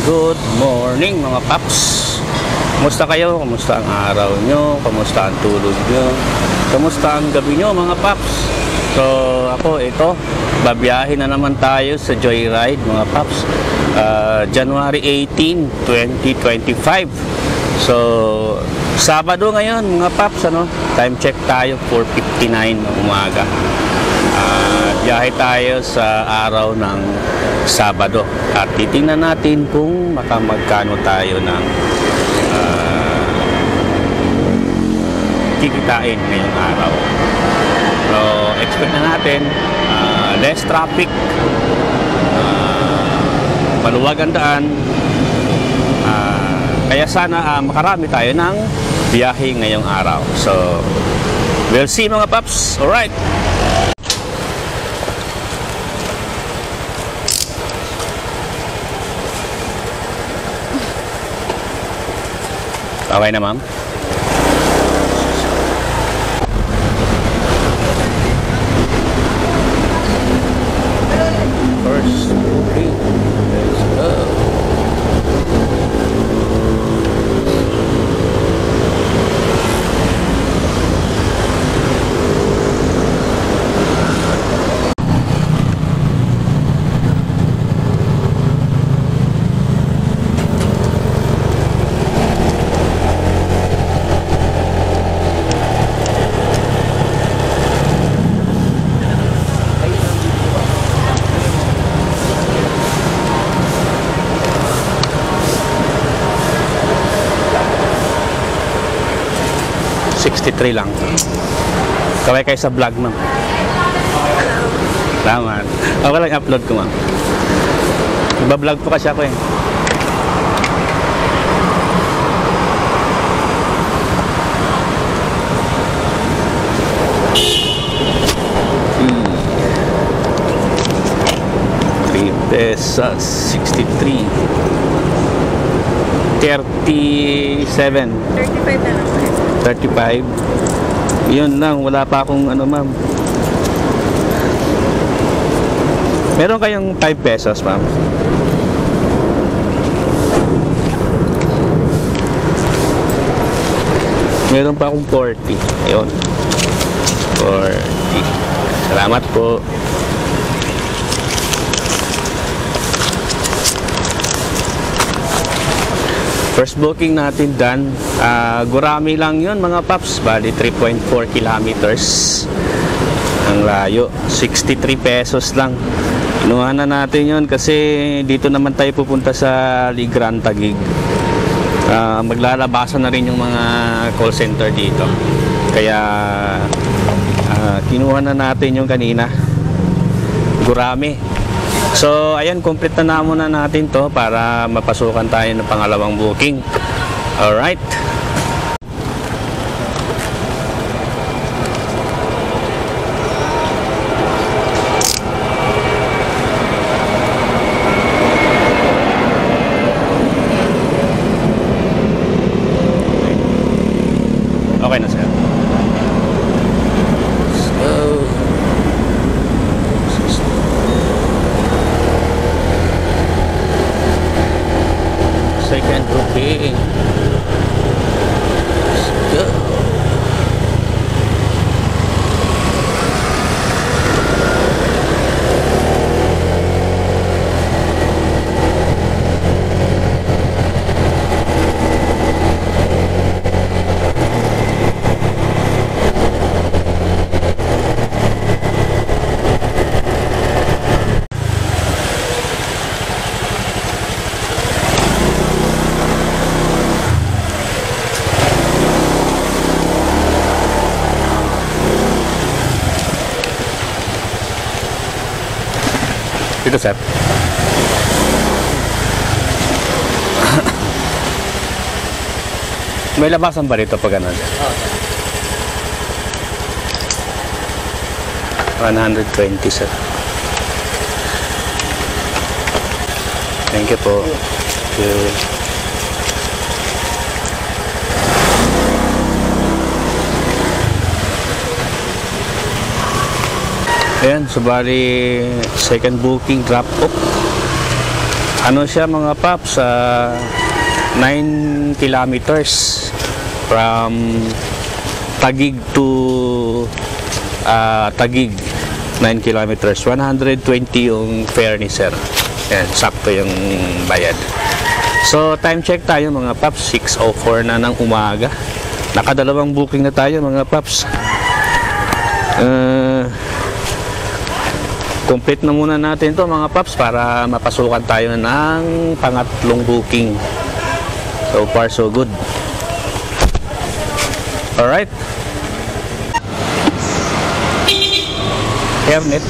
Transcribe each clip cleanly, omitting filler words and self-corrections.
Good morning mga paps. Kumusta kayo? Kumusta ang araw nyo? Kumusta ang tulog nyo? Kumusta ang gabi nyo mga paps? So ako ito, babiyahin na naman tayo sa Joyride mga paps. January 18, 2025. So Sabado ngayon mga paps, ano? Time check tayo 4:59 ng umaga. Biyahe tayo sa araw ng Sabado at titingnan natin kung makamagkano tayo ng kikitain ngayong araw. So expect na natin less traffic, maluwag ang daan, kaya sana makarami tayo ng biyahe ngayong araw. So we'll see mga paps. Alright. Okay na ma'am? First, okay. Let's go. $63 lang. Kaway kayo sa vlog ma'am. Salamat. Okay lang upload ko ma'am. Iba-vlog po kasi ako eh. Pesos 63 37 35 na lang. 35. Yun lang, wala pa akong ano ma'am. Meron kayong 5 pesos ma'am? Meron pa akong 40. Ayun, 40. Salamat po. First booking natin done. Gurami lang yun mga paps. Bali 3.4 kilometers ang layo. 63 pesos lang. Inuha na natin yun kasi dito naman tayo pupunta sa Ligran Taguig. Maglalabasan na rin yung mga call center dito. Kaya kinuha na natin yung kanina. Gurami. So, ayan, complete na muna natin to para mapasukan tayo ng pangalawang booking. Alright. Okay na sir. Second booking. Let's go. Dito sir. May labasan ba dito pag ano? 120 sir. Thank you po. Thank you. Ayan, so bali second booking drop off. Ano siya mga paps, 9 kilometers from Taguig to Taguig. 9 kilometers, 120 yung fare ni sir. Yan, sakto yung bayad. So time check tayo mga paps, 6:04 na ng umaga. Nakadalawang booking na tayo mga paps. Complete na muna natin to mga paps para mapasukan tayo ng pangatlong booking. So far so good. Alright. Hairnet.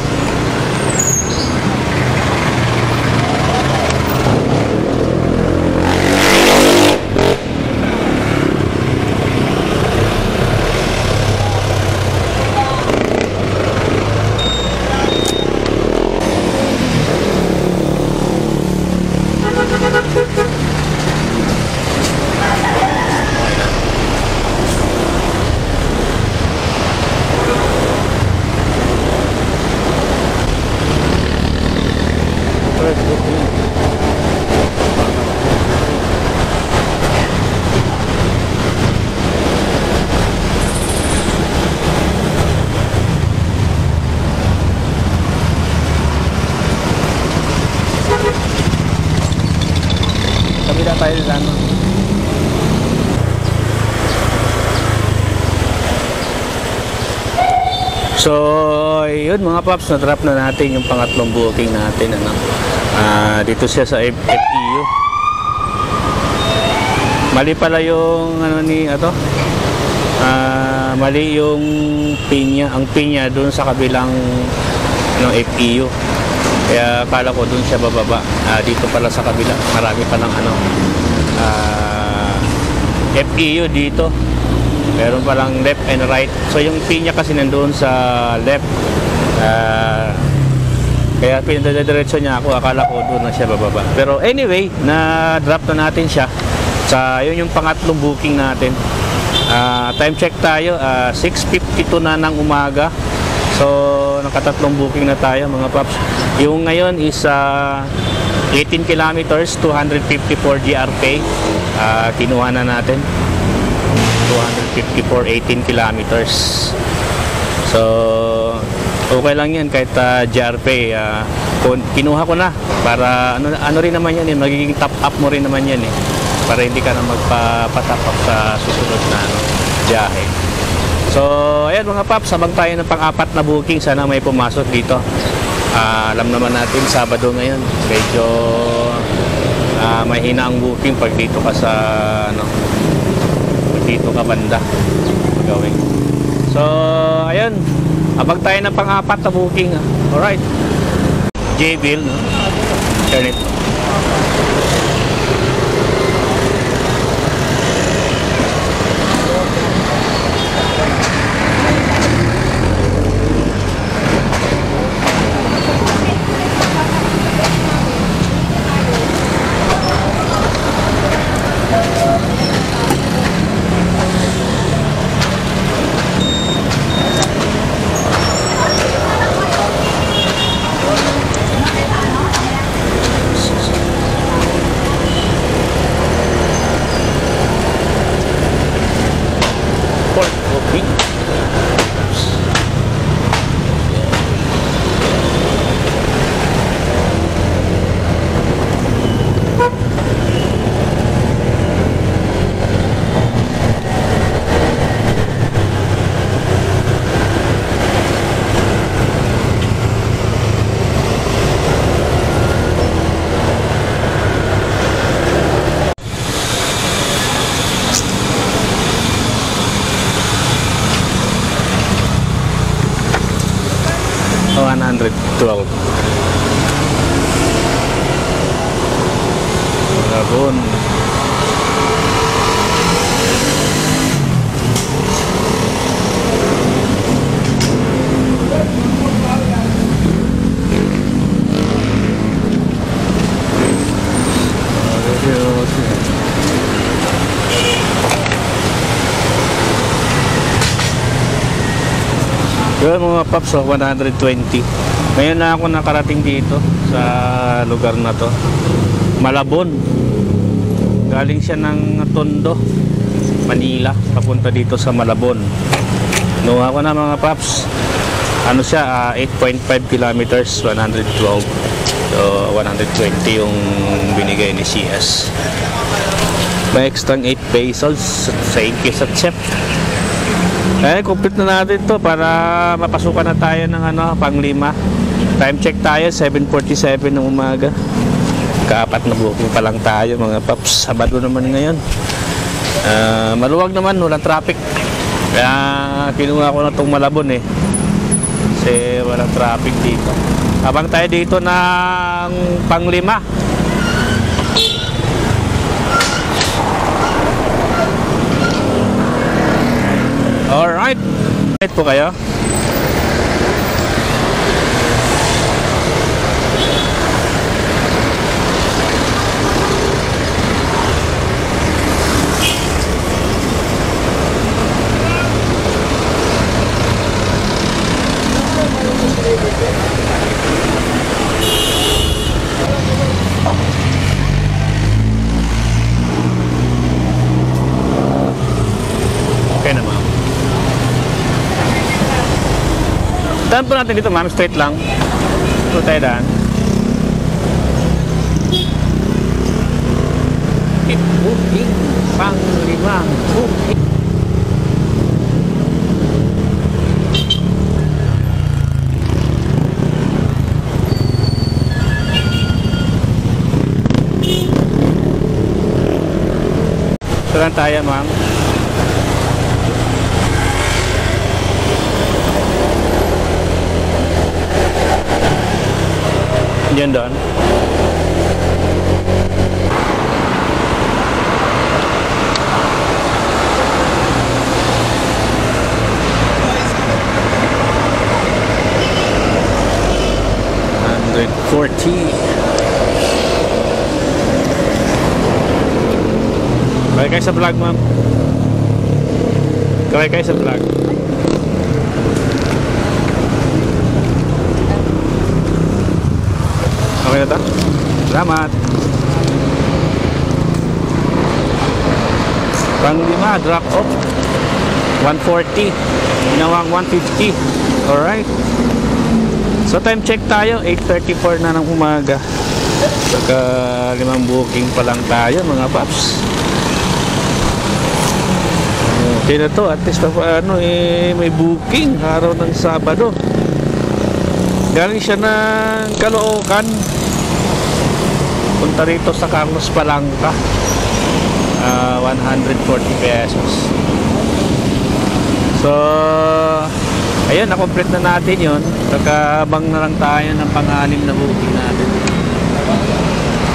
Kabila tayo ng ano. So, yun mga paps, na-drop na natin yung pangatlong booking natin. Ano? Dito siya sa FEU. Mali pala yung ano ni ato. Mali yung pinya, ang pinya doon sa kabilang ano, FEU. Kaya akala ko doon siya bababa. Dito pala sa kabila, marami pa ng ano, FEU dito. Meron palang left and right. So yung pinya kasi nandoon sa left. Kaya pinadadiretso niya ako, akala ko doon na siya bababa. Pero anyway, na-drop na natin siya. Yun yung pangatlong booking natin. Time check tayo, 6:52 na ng umaga. So nakatatlong booking na tayo mga paps. Yung ngayon is 18 kilometers, 254 GRP. Kinuha na natin 254, 18 kilometers. So okay lang yan kahit GRP. Kinuha ko na para ano rin naman yan, magiging top up mo rin naman yan para hindi ka na magpa-top up sa susunod na biyahe. So ayan mga paps, sabang tayo ng pang-apat na booking. Sana may pumasok dito. Alam naman natin Sabado ngayon, medyo mahina ang booking pag dito ka sa dito ka banda gawin. So ayun, abang tayo ng pang-apat na booking. Alright, J-Bill, no? Turn it. Oh, 112. Rabon. Yun mga paps, 120. Ngayon na ako nakarating dito sa lugar na to. Malabon. Galing siya ng Tondo, Manila, papunta dito sa Malabon. Nuha ko na mga paps. Ano siya, 8.5 kilometers, 112. So 120 yung binigay ni CS. May extra 8 pesos. Thank you sa chef. Complete na natin to para mapasukan na tayo ng pang-5. Time check tayo, 7:47 ng umaga. Kaapat na booking pa lang tayo mga paps. Sabado naman ngayon. Maluwag naman, walang traffic. Kaya kinuha ko na itong Malabon kasi walang traffic dito. Habang tayo dito ng pang-5. Alright. Right po kayo. Okay na ma'am. Daan po natin dito ma'am, straight lang. Ito tayo daan. Booking pang-5. Booking. Ito lang tayo ma'am. Diyan doon. Kaway kayo sa vlog ma'am. Kaway kayo sa vlog. Okay na ito? Salamat. Pang-5, drop off 140, ginawang 150. Alright. So time check tayo, 8:34 na ng umaga. Saka 5 booking pa lang tayo mga paps. Okay na to, at least may booking araw ng Sabado. Galing siya ng Caloocan, punta rito sa Carlos Palanca. 140 pesos. So ayun, na-complete na natin yun. Kakabang na lang tayo ng pang-6 na booking natin.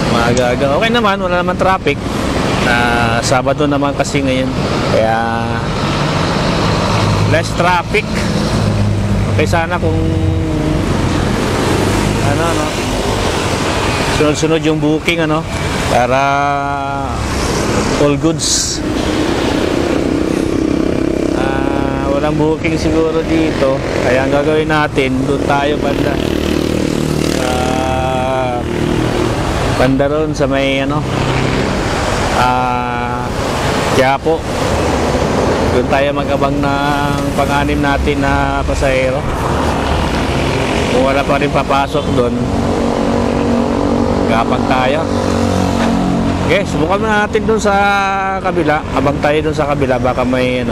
Maaga-aga. Okay naman, wala naman traffic. Sabado naman kasi ngayon, kaya less traffic. Okay, sana kung sunod-sunod yung booking para all goods. Walang booking siguro dito, kaya ang gagawin natin, doon tayo banda ron sa may Quiapo. Doon tayo mag-abang ng pang-6 natin na pasahero. Kung wala pa rin papasok doon, gapag tayo. Okay, subukan natin doon sa kabila. Abang tayo doon sa kabila, baka may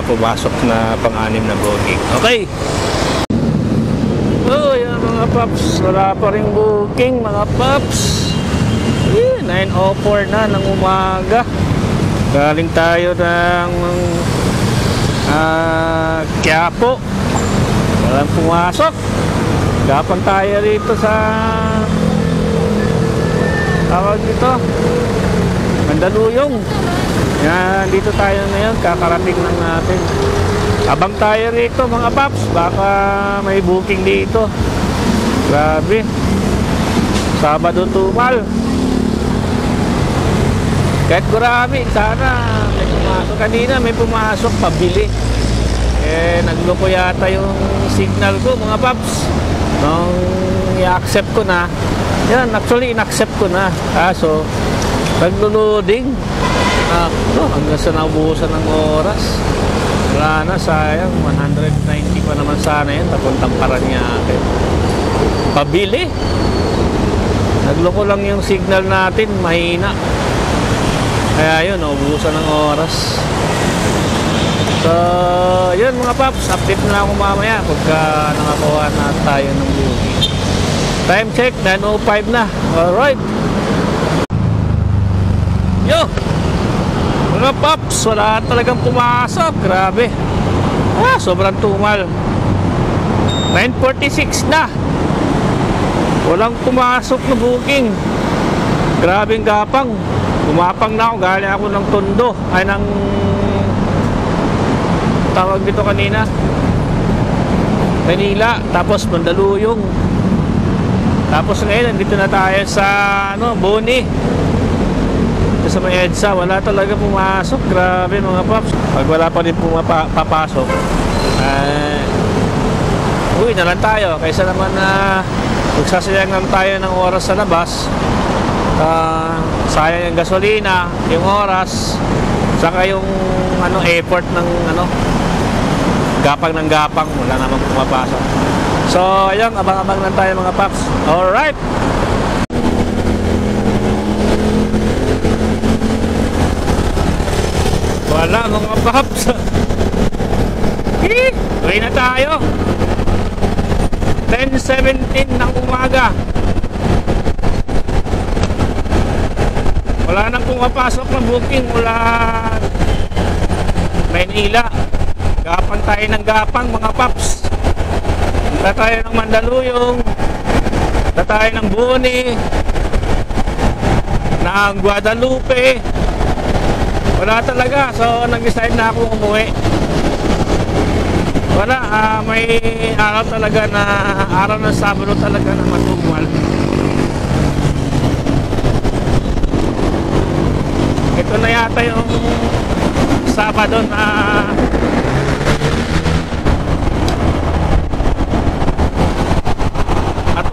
pumasok na pang-6 na booking. Okay. Oh, yan mga paps, wala pa rin booking mga paps. 9:04 na ng umaga. Galing tayo ng Quiapo. Walang pumasok. Gapang tayo rito sa tawag dito, Mandaluyong. Yan, dito tayo ngayon, kakarating lang natin. Abang tayo rito mga paps, baka may booking dito. Grabe, Sabado tumal. Kahit marami, sana may pumasok. Kanina may pumasok, pabili. Nagloko yata yung signal ko mga paps. Nung i-accept ko na, Yan, actually, in-accept ko na. Kaso, naglo-loading. Hanggang sa naubusan ng oras. Wala na, sayang. 190 pa naman sana yan. Papuntang Paranaque. Pabili. Nagloko lang yung signal natin. Mahina. Kaya yun, naubusan ng oras. So, yun mga paps. Update na ako mamaya pagka nakakuha na tayo ng booking. Time check, 9:05 na. Alright. Yo! Mga paps, wala talagang pumasok. Grabe. Sobrang tumal. 9:46 na. Walang pumasok na booking. Grabing gapang. Umapang na ako. Galing ako ng Tondo. Ay, ng tawag dito kanina. Manila. Tapos Mandaluyong. Tapos ngayon, nandito na tayo sa Boni. Ito sa may EDSA, wala talaga pumasok. Grabe mga paps. Pag wala pa rin papasok, uwi na lang tayo. Kaysa naman magsasayang lang tayo ng oras sa labas. Sayang yung gasolina, yung oras, saka yung effort ng gapang ng gapang. Wala namang pumapasok. So, ayun, abang-abang lang tayo mga paps. Alright! Wala mga paps. Uwi na tayo. 10:17 ng umaga. Wala nang pumapasok na booking mula Manila. Gapang tayo ng gapang mga paps. Punta tayo ng Mandaluyong, punta tayo ng Boni, ng Guadalupe. Wala talaga. So nag-decide na ako umuwi. Wala, may araw talaga na araw ng Sabado talaga na matumal. Ito na yata yung Sabado na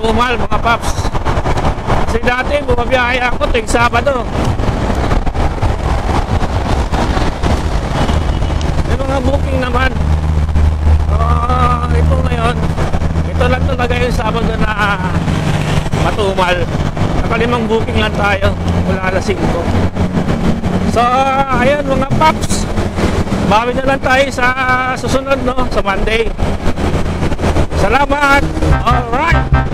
umal mga paps. Kasi dati bumabiyahe ako tuwing Sabado. May mga booking naman. Ito ngayon, ito lang talaga yung Sabado na matumal. Nakalimang booking lang tayo mula alas 5. So ayan mga paps, bawi na lang tayo sa susunod sa Monday. Salamat. Alright.